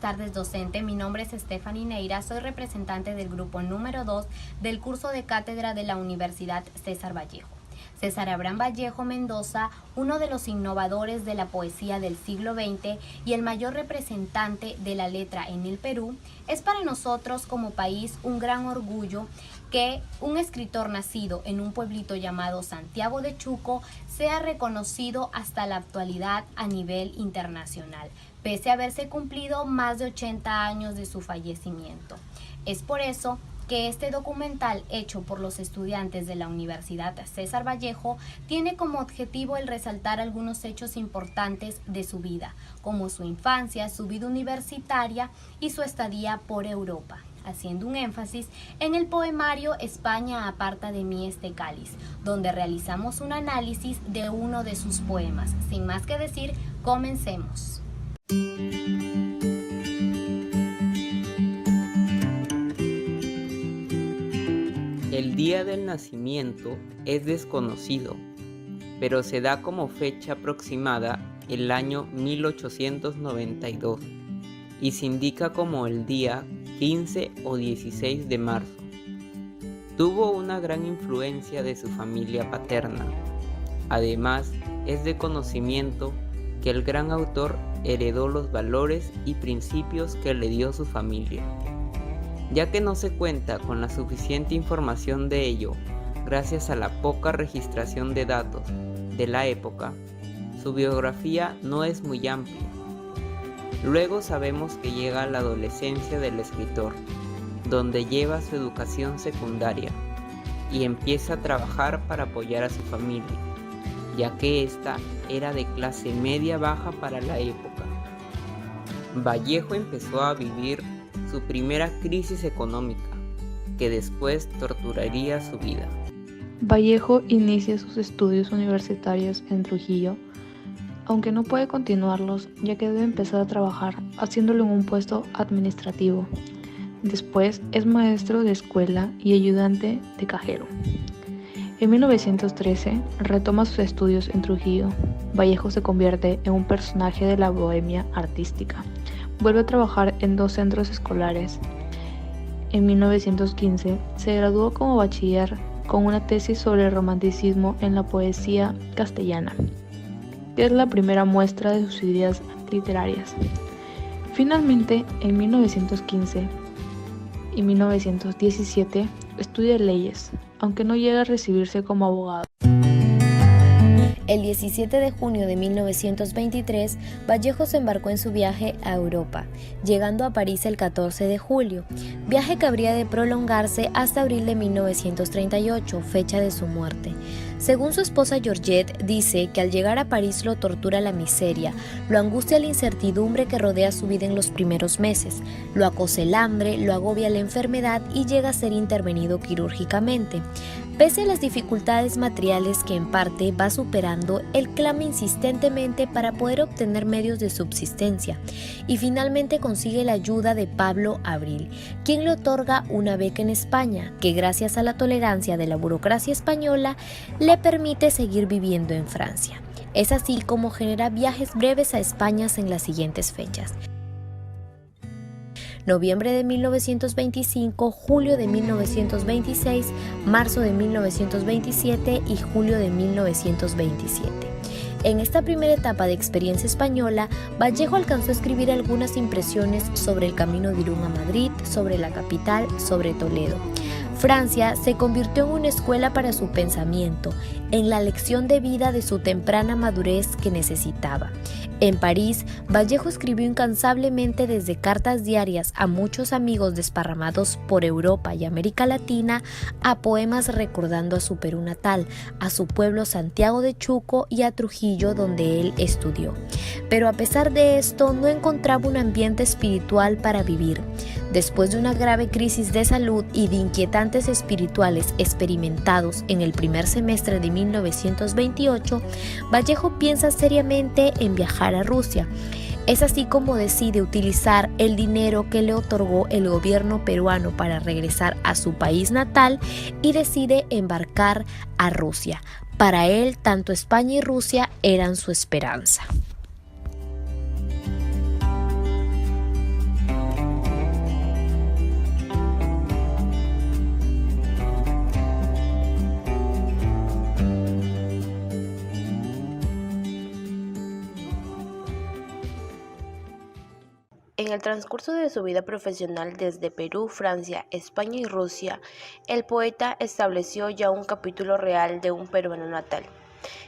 tardes, docente. Mi nombre es Stephanie Neira, soy representante del grupo número 2 del curso de cátedra de la Universidad César Vallejo. César Abraham Vallejo Mendoza, uno de los innovadores de la poesía del siglo XX y el mayor representante de la letra en el Perú, es para nosotros como país un gran orgullo que un escritor nacido en un pueblito llamado Santiago de Chuco sea reconocido hasta la actualidad a nivel internacional, pese a haberse cumplido más de 80 años de su fallecimiento. Es por eso que este documental, hecho por los estudiantes de la Universidad César Vallejo, tiene como objetivo el resaltar algunos hechos importantes de su vida, como su infancia, su vida universitaria y su estadía por Europa, haciendo un énfasis en el poemario España aparta de mí este cáliz, donde realizamos un análisis de uno de sus poemas. Sin más que decir, comencemos. El día del nacimiento es desconocido, pero se da como fecha aproximada el año 1892 y se indica como el día 15 o 16 de marzo. Tuvo una gran influencia de su familia paterna. Además, es de conocimiento que el gran autor heredó los valores y principios que le dio su familia. Ya que no se cuenta con la suficiente información de ello, gracias a la poca registración de datos de la época, su biografía no es muy amplia. Luego sabemos que llega a la adolescencia del escritor, donde lleva su educación secundaria y empieza a trabajar para apoyar a su familia, ya que ésta era de clase media baja para la época. Vallejo empezó a vivir su primera crisis económica, que después torturaría su vida. Vallejo inicia sus estudios universitarios en Trujillo, aunque no puede continuarlos ya que debe empezar a trabajar haciéndolo en un puesto administrativo. Después es maestro de escuela y ayudante de cajero. En 1913 retoma sus estudios en Trujillo. Vallejo se convierte en un personaje de la bohemia artística. Vuelve a trabajar en 2 centros escolares. En 1915 se graduó como bachiller con una tesis sobre el romanticismo en la poesía castellana, que es la primera muestra de sus ideas literarias. Finalmente, en 1915 y 1917 estudia leyes, aunque no llega a recibirse como abogado. El 17 de junio de 1923, Vallejo se embarcó en su viaje a Europa, llegando a París el 14 de julio, viaje que habría de prolongarse hasta abril de 1938, fecha de su muerte. Según su esposa Georgette, dice que al llegar a París lo tortura la miseria, lo angustia la incertidumbre que rodea su vida en los primeros meses, lo acosa el hambre, lo agobia la enfermedad y llega a ser intervenido quirúrgicamente. Pese a las dificultades materiales que en parte va superando, él clama insistentemente para poder obtener medios de subsistencia y finalmente consigue la ayuda de Pablo Abril, quien le otorga una beca en España que gracias a la tolerancia de la burocracia española le permite seguir viviendo en Francia. Es así como genera viajes breves a España en las siguientes fechas: noviembre de 1925, julio de 1926, marzo de 1927 y julio de 1927. En esta primera etapa de experiencia española, Vallejo alcanzó a escribir algunas impresiones sobre el camino de Irún a Madrid, sobre la capital, sobre Toledo. Francia se convirtió en una escuela para su pensamiento, en la lección de vida de su temprana madurez que necesitaba. En París, Vallejo escribió incansablemente desde cartas diarias a muchos amigos desparramados por Europa y América Latina, a poemas recordando a su Perú natal, a su pueblo Santiago de Chuco y a Trujillo donde él estudió. Pero a pesar de esto, no encontraba un ambiente espiritual para vivir. Después de una grave crisis de salud y de inquietantes espirituales experimentados en el primer semestre de 1928, Vallejo piensa seriamente en viajar a Rusia. Es así como decide utilizar el dinero que le otorgó el gobierno peruano para regresar a su país natal y decide embarcar a Rusia. Para él, tanto España y Rusia eran su esperanza. el transcurso de su vida profesional desde Perú, Francia, España y Rusia, el poeta estableció ya un capítulo real de un peruano natal,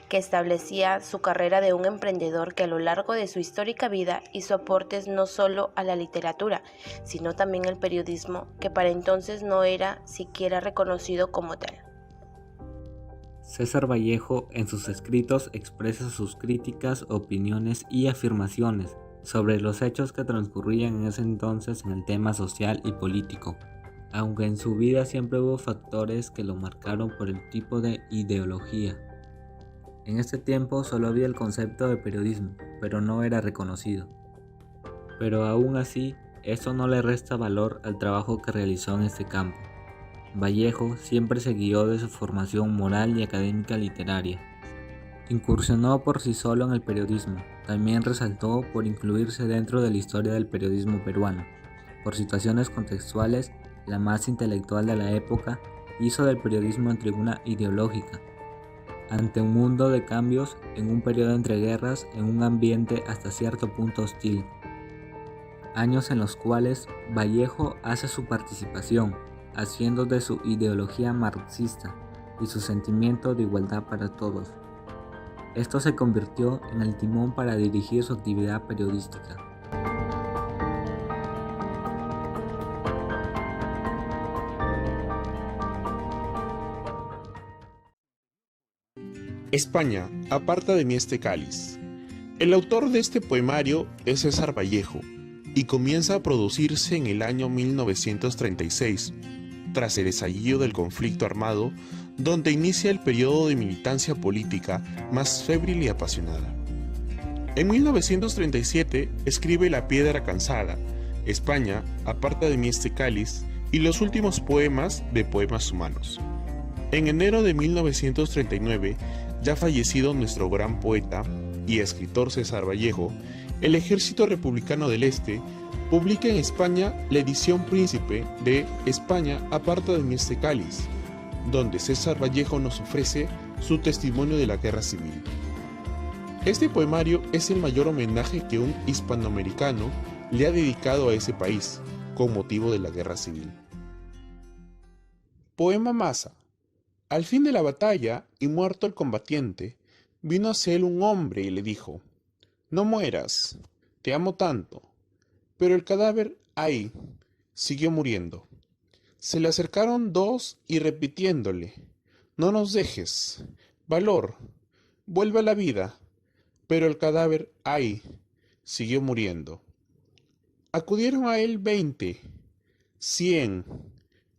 que establecía su carrera de un emprendedor que a lo largo de su histórica vida hizo aportes no solo a la literatura, sino también al periodismo, que para entonces no era siquiera reconocido como tal. César Vallejo en sus escritos expresa sus críticas, opiniones y afirmaciones sobre los hechos que transcurrían en ese entonces en el tema social y político, aunque en su vida siempre hubo factores que lo marcaron por el tipo de ideología. En este tiempo solo había el concepto de periodismo, pero no era reconocido. Pero aún así, eso no le resta valor al trabajo que realizó en este campo. Vallejo siempre se guió de su formación moral y académica literaria. Incursionó por sí solo en el periodismo, también resaltó por incluirse dentro de la historia del periodismo peruano. Por situaciones contextuales, la más intelectual de la época hizo del periodismo en tribuna ideológica, ante un mundo de cambios, en un periodo entre guerras, en un ambiente hasta cierto punto hostil. Años en los cuales Vallejo hace su participación, haciendo de su ideología marxista y su sentimiento de igualdad para todos. Esto se convirtió en el timón para dirigir su actividad periodística. España, aparta de mí este cáliz. El autor de este poemario es César Vallejo y comienza a producirse en el año 1936, tras el estallido del conflicto armado, donde inicia el periodo de militancia política más febril y apasionada. En 1937 escribe La piedra cansada, España, aparta de mí este cáliz y los últimos poemas de Poemas Humanos. En enero de 1939, ya fallecido nuestro gran poeta y escritor César Vallejo, el Ejército Republicano del Este publica en España la edición príncipe de España, aparta de mí este cáliz, donde César Vallejo nos ofrece su testimonio de la guerra civil. Este poemario es el mayor homenaje que un hispanoamericano le ha dedicado a ese país, con motivo de la guerra civil. Poema Masa. Al fin de la batalla, y muerto el combatiente, vino hacia él un hombre y le dijo: «No mueras, te amo tanto». Pero el cadáver, ahí, siguió muriendo. Se le acercaron dos y repitiéndole: «No nos dejes, valor, vuelve a la vida». Pero el cadáver, ahí, siguió muriendo. Acudieron a él 20, 100,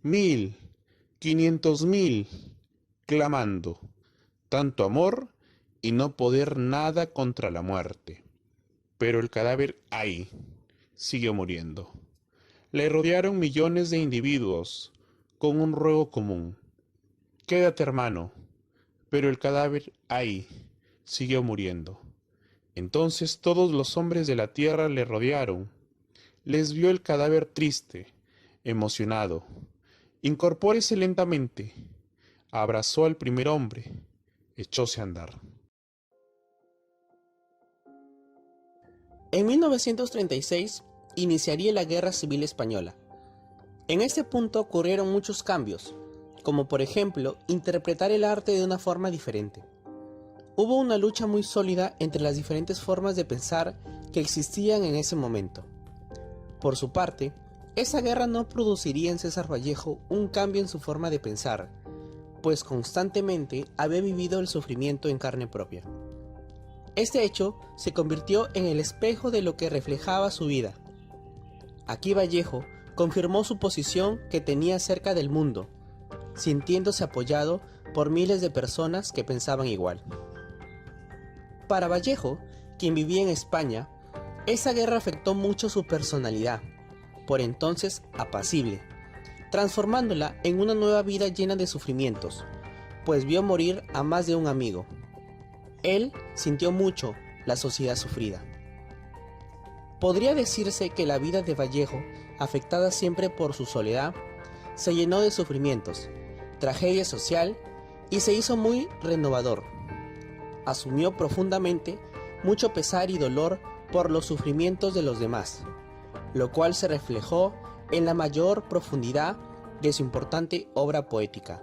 1000, 500,000, clamando: «Tanto amor y no poder nada contra la muerte». Pero el cadáver, ahí, siguió muriendo. Le rodearon millones de individuos con un ruego común: «Quédate, hermano». Pero el cadáver, ahí, siguió muriendo. Entonces todos los hombres de la tierra le rodearon. Les vio el cadáver triste, emocionado. Incorpórese lentamente. Abrazó al primer hombre. Echóse a andar. En 1936 iniciaría la Guerra Civil Española. En este punto ocurrieron muchos cambios, como por ejemplo interpretar el arte de una forma diferente. Hubo una lucha muy sólida entre las diferentes formas de pensar que existían en ese momento. Por su parte, esa guerra no produciría en César Vallejo un cambio en su forma de pensar, pues constantemente había vivido el sufrimiento en carne propia. Este hecho se convirtió en el espejo de lo que reflejaba su vida. Aquí Vallejo confirmó su posición que tenía acerca del mundo, sintiéndose apoyado por miles de personas que pensaban igual. Para Vallejo, quien vivía en España, esa guerra afectó mucho su personalidad, por entonces apacible, transformándola en una nueva vida llena de sufrimientos, pues vio morir a más de un amigo. Él sintió mucho la sociedad sufrida. Podría decirse que la vida de Vallejo, afectada siempre por su soledad, se llenó de sufrimientos, tragedia social y se hizo muy renovador. Asumió profundamente mucho pesar y dolor por los sufrimientos de los demás, lo cual se reflejó en la mayor profundidad de su importante obra poética.